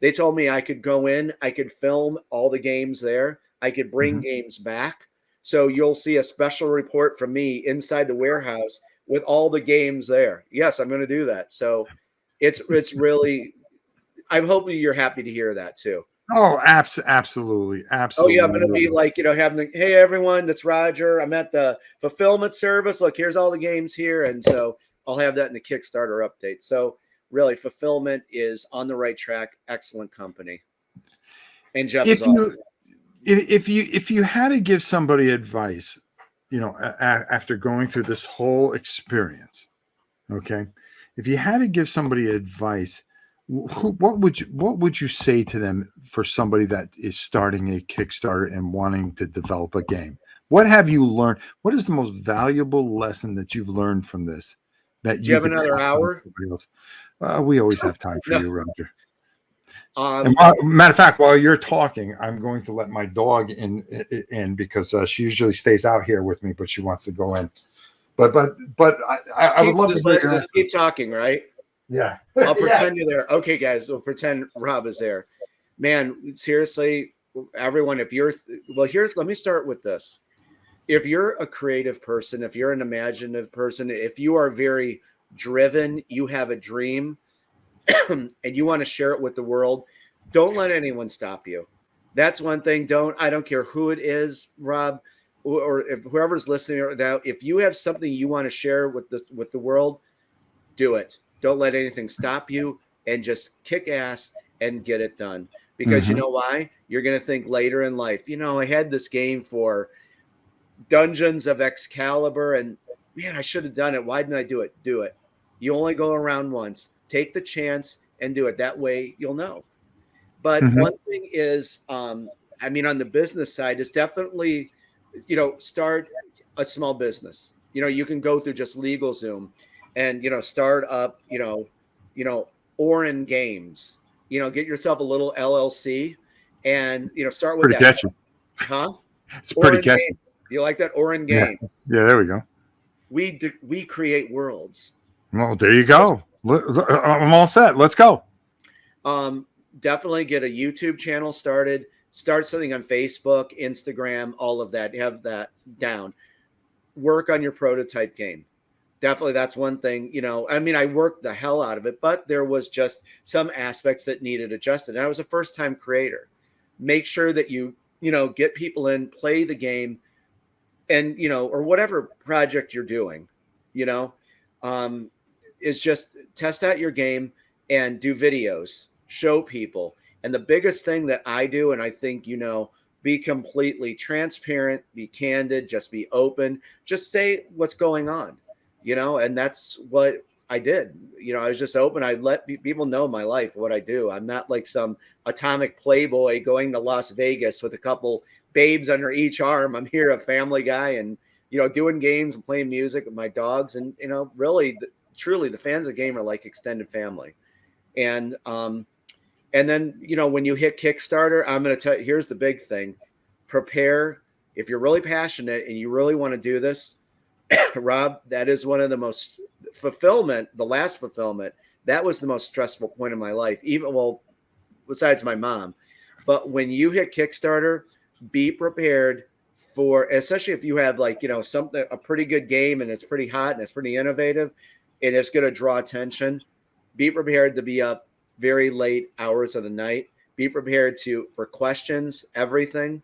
They told me I could go in, I could film all the games there, I could bring Hmm. games back. So you'll see a special report from me inside the warehouse with all the games there. Yes, I'm going to do that. So it's really, I'm hoping you're happy to hear that too. Oh, absolutely. Oh yeah, I'm going to Absolutely. be like, having the, hey everyone, that's Rodger. I'm at the fulfillment service. Look, here's all the games here. And so I'll have that in the Kickstarter update. So really, fulfillment is on the right track. Excellent company. And Jeff is If awesome. if you had to give somebody advice, after going through this whole experience, okay, if you had to give somebody advice, what would you say to them for somebody that is starting a Kickstarter and wanting to develop a game? What have you learned? What is the most valuable lesson that you've learned from this that Do you you have could another pass on to hour? somebody else? We always have time for No. you, Roger. Um, Matter of fact, while you're talking, I'm going to let my dog in because she usually stays out here with me, but she wants to go in. But I would love to hear your answer. just keep talking, right? Yeah. I'll pretend you're there. Okay, guys, we'll pretend Rob is there. Man, seriously, everyone, if you're let me start with this. If you're a creative person, if you're an imaginative person, if you are very driven, you have a dream, and you want to share it with the world, don't let anyone stop you. That's one thing. I don't care who it is, Rob, or if whoever's listening right now, if you have something you want to share with the world, do it. Don't let anything stop you, and just kick ass and get it done. Because you know why? You're going to think later in life, I had this game for Dungeons of Excalibur, and man, I should have done it. Why didn't I do it? Do it. You only go around once. Take the chance and do it. That way you'll know. But one thing is, on the business side, is definitely, start a small business. You can go through just LegalZoom and, start up, Orin Games, get yourself a little LLC and, start with Pretty that. catchy. Huh? It's pretty Orin catchy. Games. You like that? Orin Yeah. Games. Yeah, there we go. We create worlds. Well, there you go. I'm all set. Let's go. Definitely get a YouTube channel started. Start something on Facebook, Instagram, all of that. Have that down. Work on your prototype game. Definitely, that's one thing. I worked the hell out of it, but there was just some aspects that needed adjusted. And I was a first-time creator. Make sure that you get people in, play the game, and or whatever project you're doing, is just test out your game and do videos, show people. And the biggest thing that I do, and I think be completely transparent, be candid, just be open, just say what's going on, and that's what I did. I was just open. I let people know my life, what I do. I'm not like some atomic playboy going to Las Vegas with a couple babes under each arm. I'm here, a family guy, and doing games and playing music with my dogs. And really, truly, the fans of the game are like extended family. And then when you hit Kickstarter, I'm going to tell you, here's the big thing: prepare. If you're really passionate and you really want to do this, Rob, that is one of the most fulfillment. The last fulfillment, that was the most stressful point in my life. Besides my mom, but when you hit Kickstarter, be prepared for, especially if you have something, a pretty good game and it's pretty hot and it's pretty innovative and it's going to draw attention. Be prepared to be up very late hours of the night. Be prepared for questions, everything.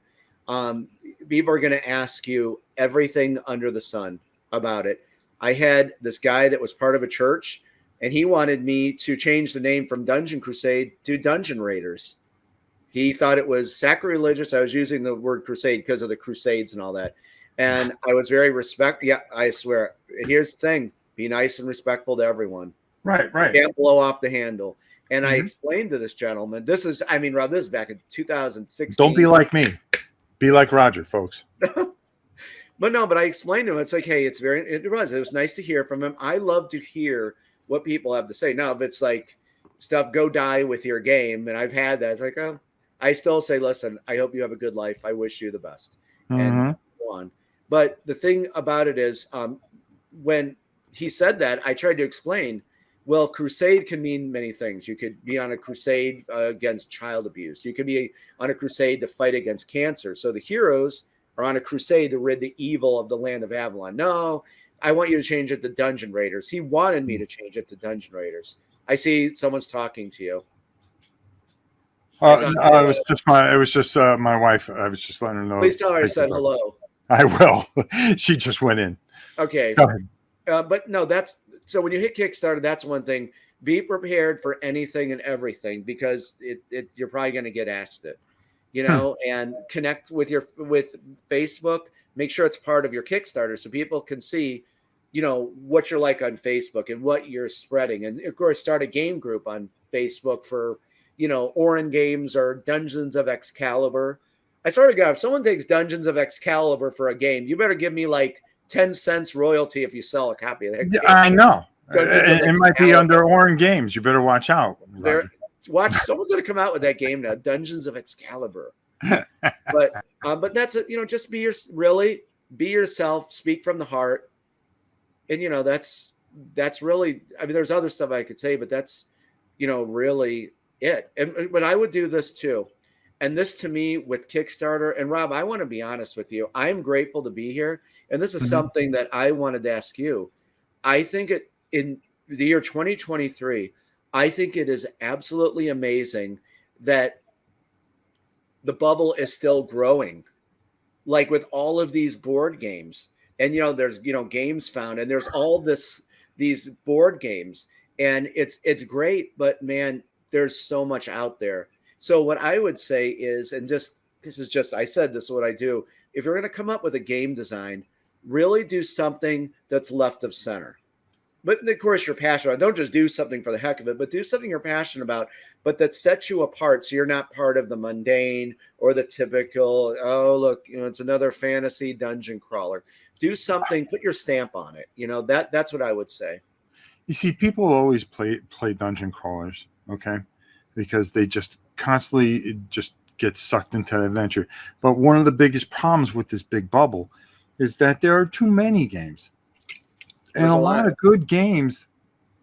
People are going to ask you everything under the sun about it. I had this guy that was part of a church, and he wanted me to change the name from Dungeon Crusade to Dungeon Raiders. He thought it was sacrilegious. I was using the word crusade because of the Crusades and all that. And I was very respectful. Yeah, I swear. Here's the thing: be nice and respectful to everyone. Right. You can't blow off the handle. And I explained to this gentleman, Rob, this is back in 2016. Don't be like me. Be like Roger, folks. But I explained to him, it's like, hey, it was nice to hear from him. I love to hear what people have to say. Now, if it's like stuff, go die with your game, and I've had that, it's like, oh, I still say, listen, I hope you have a good life. I wish you the best. And go on. But the thing about it is, when he said that, I tried to explain, well, crusade can mean many things. You could be on a crusade against child abuse. You could be on a crusade to fight against cancer. So the heroes are on a crusade to rid the evil of the land of Avalon. No, I want you to change it to Dungeon Raiders. He wanted me to change it to Dungeon Raiders. I see someone's talking to you. No, it was just my wife. I was just letting her know. Please tell her I said hello. I will. She just went in. Okay. But no, so when you hit Kickstarter, that's one thing. Be prepared for anything and everything, because you're probably going to get asked it, and connect with Facebook. Make sure it's part of your Kickstarter so people can see, what you're like on Facebook and what you're spreading. And of course, start a game group on Facebook for, Orin Games or Dungeons of Excalibur. I swear to God, if someone takes Dungeons of Excalibur for a game, you better give me like 10 cents royalty if you sell a copy of that game. I know. It might be under Orin Games. You better watch out. Someone's going to come out with that game now, Dungeons of Excalibur. but that's it. Just be yourself, speak from the heart, and that's really. I mean, there's other stuff I could say, but that's really it. But I would do this too, and this to me with Kickstarter. And Rob, I want to be honest with you. I'm grateful to be here, and this is something that I wanted to ask you. I think in the year 2023, I think it is absolutely amazing that the bubble is still growing, like with all of these board games. And, there's, Games Found, and there's all these board games, and it's great, but man, there's so much out there. So what I would say is, I said this is what I do. If you're going to come up with a game design, really do something that's left of center. But of course, you're passionate. Don't just do something for the heck of it, but do something you're passionate about, but that sets you apart. So you're not part of the mundane or the typical, oh, look, it's another fantasy dungeon crawler. Do something, put your stamp on it. That's what I would say. You see, people always play dungeon crawlers, okay? Because they just constantly just get sucked into the adventure. But one of the biggest problems with this big bubble is that there are too many games. And a lot of good games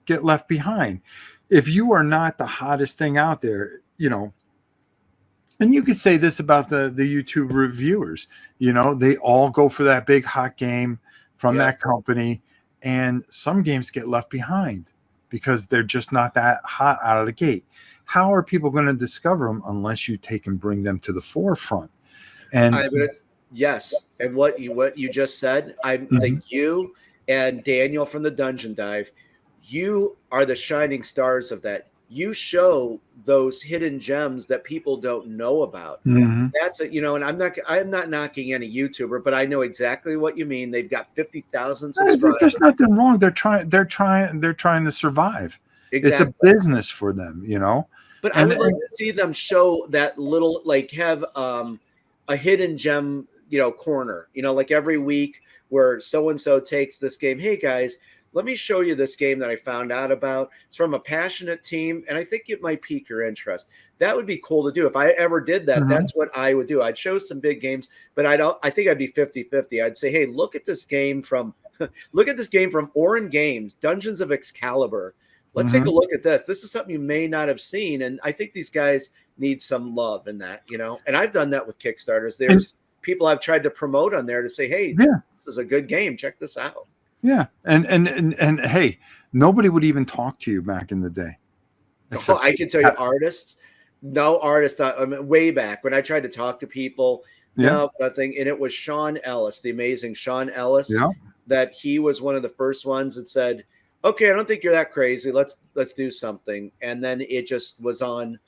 get left behind. If you are not the hottest thing out there, and you could say this about the YouTube reviewers, they all go for that big hot game from that company, and some games get left behind because they're just not that hot out of the gate. How are people going to discover them unless you take and bring them to the forefront? And yes, and what you just said, I think you and Daniel from the Dungeon Dive, you are the shining stars of that. You show those hidden gems that people don't know about. That's it, and I'm not knocking any YouTuber, but I know exactly what you mean. They've got 50,000 subscribers. There's nothing wrong. They're trying to survive. Exactly. It's a business for them, But I would like to see them show that little, like have a hidden gem, corner, like every week where so-and-so takes this game. Hey guys, let me show you this game that I found out about. It's from a passionate team, and I think it might pique your interest. That would be cool to do. If I ever did that, that's what I would do. I'd show some big games, but I think I'd be 50-50. I'd say, hey, look at this game from Orin Games, Dungeons of Excalibur. Let's take a look at this. This is something you may not have seen, and I think these guys need some love in that, And I've done that with Kickstarters. There's people I've tried to promote on there to say, hey, this is a good game. Check this out. Yeah, and hey, nobody would even talk to you back in the day. I can tell you, artists. I mean, way back when I tried to talk to people, nothing. And it was Sean Ellis, the amazing Sean Ellis, that he was one of the first ones that said, "Okay, I don't think you're that crazy. Let's do something." And then it just was on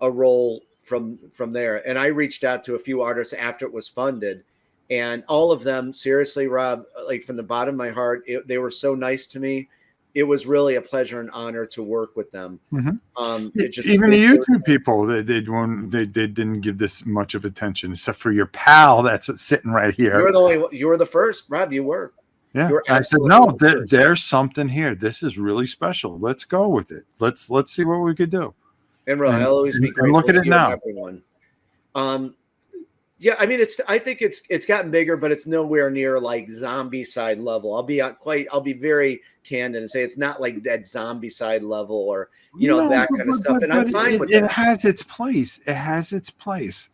a roll from there. And I reached out to a few artists after it was funded. And all of them, seriously, Rob, like from the bottom of my heart, they were so nice to me. It was really a pleasure and honor to work with them. Even the YouTube people, they didn't give this much of attention, except for your pal that's sitting right here. You were the first, Rob. You were. Yeah, I said no. There's something here. This is really special. Let's go with it. Let's see what we could do. And really, I'll always be grateful. Look at it now. Everyone. Yeah, I mean, I think it's gotten bigger, but it's nowhere near like zombie side level. I'll be very candid and say it's not like that zombie side level or that kind of stuff. And I'm fine with it. It has its place. It has its place.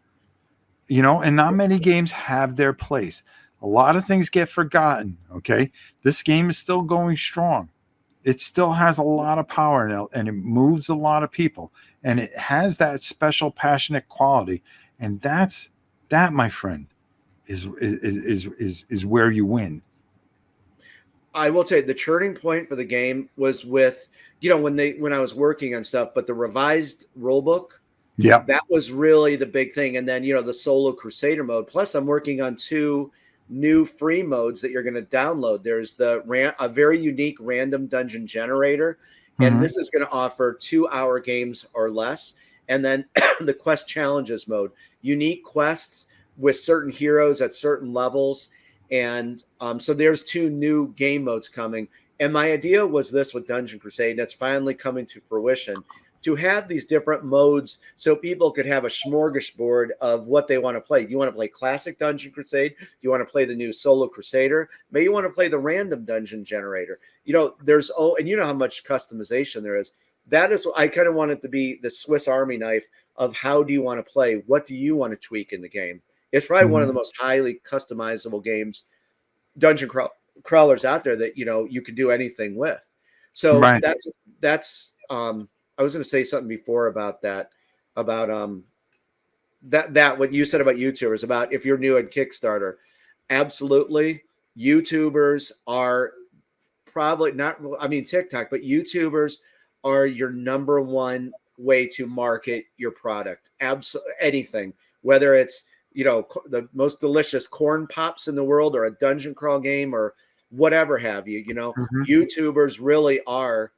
And not many games have their place. A lot of things get forgotten. Okay, this game is still going strong. It still has a lot of power and it moves a lot of people, and it has that special passionate quality, and that, my friend, is where you win. I will tell you the turning point for the game was with, when I was working on stuff, but the revised rulebook, Yep. that was really the big thing. And then, the solo crusader mode. Plus, I'm working on 2 new free modes that you're going to download. There's a very unique random dungeon generator, and Mm-hmm. this is going to offer 2-hour games or less. And then the quest challenges mode, unique quests with certain heroes at certain levels. And so there's 2 new game modes coming. And my idea was this with Dungeon Crusade, that's finally coming to fruition, to have these different modes so people could have a smorgasbord of what they want to play. Do you want to play classic Dungeon Crusade? Do you want to play the new solo crusader? Maybe you want to play the random dungeon generator. And you know how much customization there is. That is, I kind of want it to be the Swiss Army knife of how do you want to play? What do you want to tweak in the game? It's probably one of the most highly customizable games, dungeon crawlers out there that, you could do anything with. So Right. that's I was going to say something before about that, about that what you said about YouTubers, about if you're new at Kickstarter. Absolutely, YouTubers are probably not, I mean TikTok, but YouTubers are your number one way to market your product. Absolutely anything, whether it's, the most delicious corn pops in the world, or a dungeon crawl game, or whatever have you. Mm-hmm. YouTubers really are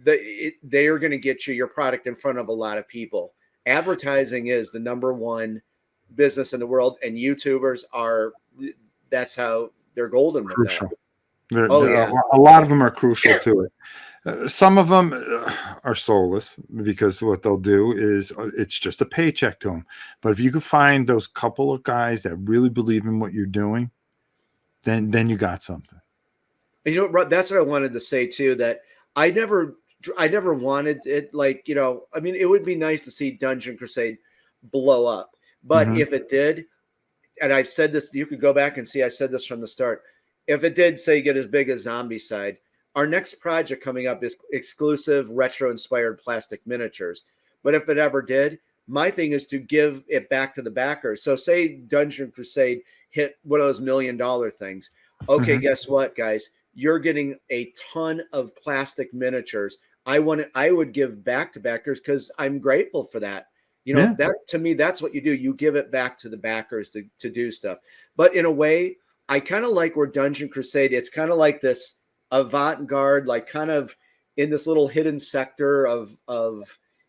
they are going to get your product in front of a lot of people. Advertising is the number one business in the world, and YouTubers that's how they're golden with that. Crucial. Oh yeah, A lot of them are crucial to it. Some of them are soulless because what they'll do is it's just a paycheck to them. But if you can find those couple of guys that really believe in what you're doing, then you got something. and that's what I wanted to say too. That I never wanted it. Like, I mean, it would be nice to see Dungeon Crusade blow up, but Mm-hmm. if it did, and I've said this, you could go back and see I said this from the start. If it did, say, get as big as Zombie Side, our next project coming up is exclusive retro inspired plastic miniatures. But if it ever did, my thing is to give it back to the backers. So say Dungeon Crusade hit one of those $1 million things. Okay, Mm-hmm. guess what, guys? You're getting a ton of plastic miniatures. I would give back to backers because I'm grateful for that. Yeah. That to me, that's what you do. You give it back to the backers to do stuff. But in a way, I kind of like where Dungeon Crusade, it's kind of like this avant-garde, like kind of in this little hidden sector of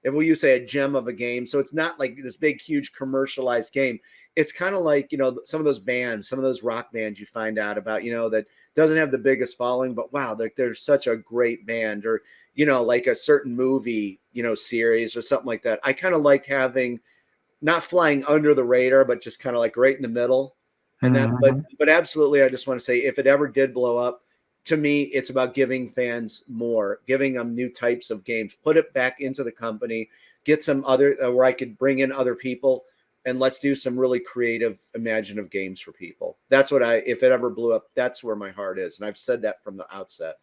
if we use say a gem of a game. So it's not like this big, huge commercialized game. It's kind of like, some of those bands, some of those rock bands you find out about, that doesn't have the biggest following, but wow, they're such a great band, or, like a certain movie, series or something like that. I kind of like having, not flying under the radar, but just kind of like right in the middle. And that, Mm-hmm. but absolutely, I just want to say, if it ever did blow up, to me, it's about giving fans more, giving them new types of games, put it back into the company, get some other, where I could bring in other people, and let's do some really creative, imaginative games for people. That's what if it ever blew up, that's where my heart is. And I've said that from the outset.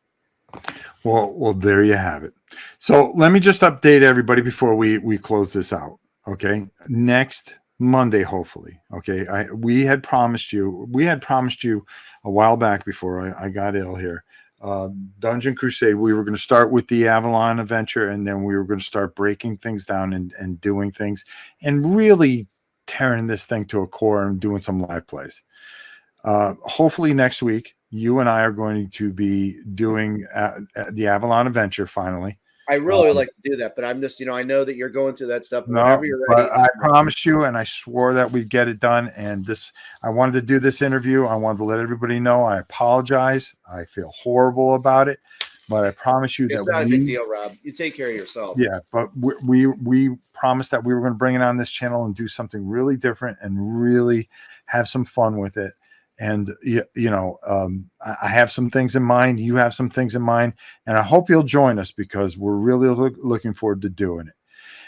Well, there you have it. So let me just update everybody before we close this out. Okay, next Monday, hopefully. Okay, we had promised you a while back before I got ill here. Dungeon Crusade. We were going to start with the Avalon Adventure, and then we were going to start breaking things down and doing things, and really tearing this thing to a core and doing some live plays. Hopefully next week, you and I are going to be doing the Avalon Adventure finally. I really would like to do that, but I'm just, I know that you're going through that stuff. No, Whenever you're ready, but I promised you, and I swore that we'd get it done. And I wanted to do this interview. I wanted to let everybody know. I apologize. I feel horrible about it, but I promise you it's that not a big deal, Rob. You take care of yourself. Yeah, but we promised that we were going to bring it on this channel and do something really different and really have some fun with it. And I have some things in mind. You have some things in mind, and I hope you'll join us because we're really looking forward to doing it.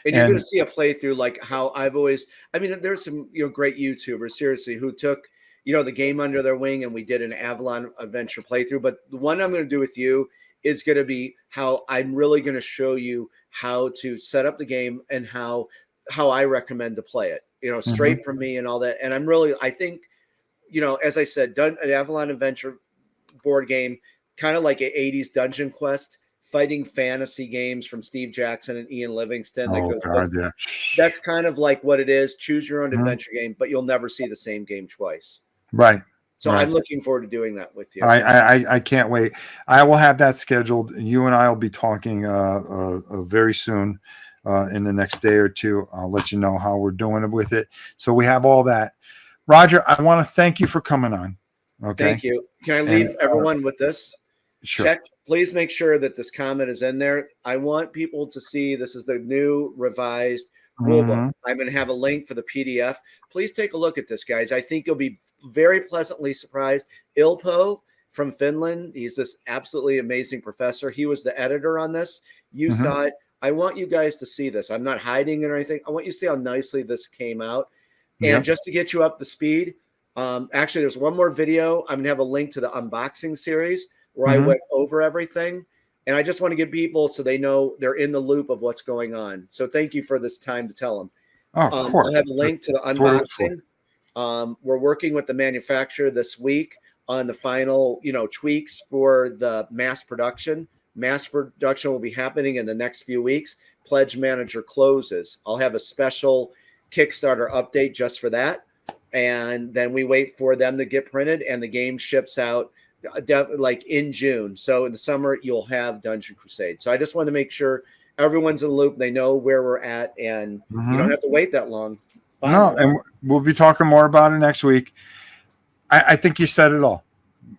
And you're going to see a playthrough like how I've always, I mean, there's some, great YouTubers, seriously, who took, the game under their wing, and we did an Avalon Adventure playthrough. But the one I'm going to do with you is going to be how I'm really going to show you how to set up the game and how I recommend to play it, straight from me and all that. And I think, as I said, done an Avalon Adventure board game, kind of like an 80s Dungeon Quest, fighting fantasy games from Steve Jackson and Ian Livingston. Oh, God, yeah. That's kind of like what it is. Choose your own adventure game, but you'll never see the same game twice. Right. So right. I'm looking forward to doing that with you. I can't wait. I will have that scheduled. You and I will be talking very soon in the next day or two. I'll let you know how we're doing with it. So we have all that. Rodger, I want to thank you for coming on. Okay. Thank you. Can I leave everyone with this? Sure. Please make sure that this comment is in there. I want people to see this is the new revised rulebook. I'm going to have a link for the PDF. Please take a look at this, guys. I think you'll be very pleasantly surprised. Ilpo from Finland, he's this absolutely amazing professor. He was the editor on this. You saw it. I want you guys to see this. I'm not hiding it or anything. I want you to see how nicely this came out. And just to get you up to speed, actually, there's one more video. I'm going to have a link to the unboxing series where I went over everything. And I just want to give people so they know they're in the loop of what's going on. So thank you for this time to tell them. Of course. I'll have a link to the unboxing. We're working with the manufacturer this week on the final, tweaks for the mass production. Mass production will be happening in the next few weeks. Pledge Manager closes. I'll have a special Kickstarter update just for that. And then we wait for them to get printed and the game ships out like in June. So in the summer, you'll have Dungeon Crusade. So I just want to make sure everyone's in the loop. They know where we're at and you don't have to wait that long. No, and we'll be talking more about it next week. I think you said it all.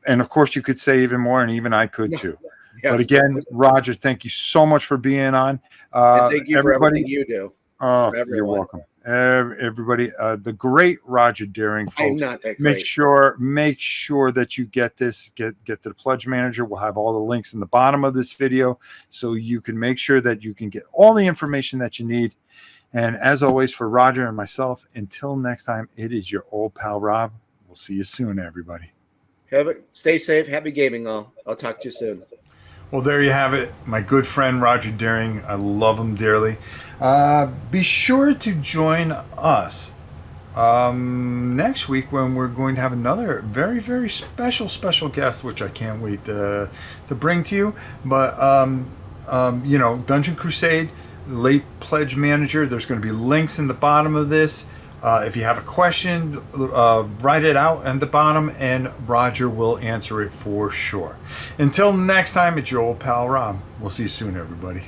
And of course you could say even more, and even I could too. Yes. But again, Rodger, thank you so much for being on. And thank you for everything you do. Oh, you're welcome. Everybody, the great Rodger Deering, folks. I'm not that great. Make sure that you get this. Get to the Pledge Manager. We'll have all the links in the bottom of this video, so you can make sure that you can get all the information that you need. And as always, for Rodger and myself, until next time, it is your old pal Rob. We'll see you soon, everybody. Stay safe. Happy gaming, all. I'll talk to you soon. Well, there you have it. My good friend, Rodger Deering. I love him dearly. Be sure to join us next week when we're going to have another very, very special guest, which I can't wait to bring to you. But, Dungeon Crusade, late Pledge Manager. There's going to be links in the bottom of this. If you have a question, write it out at the bottom, and Rodger will answer it for sure. Until next time, it's your old pal Rob. We'll see you soon, everybody.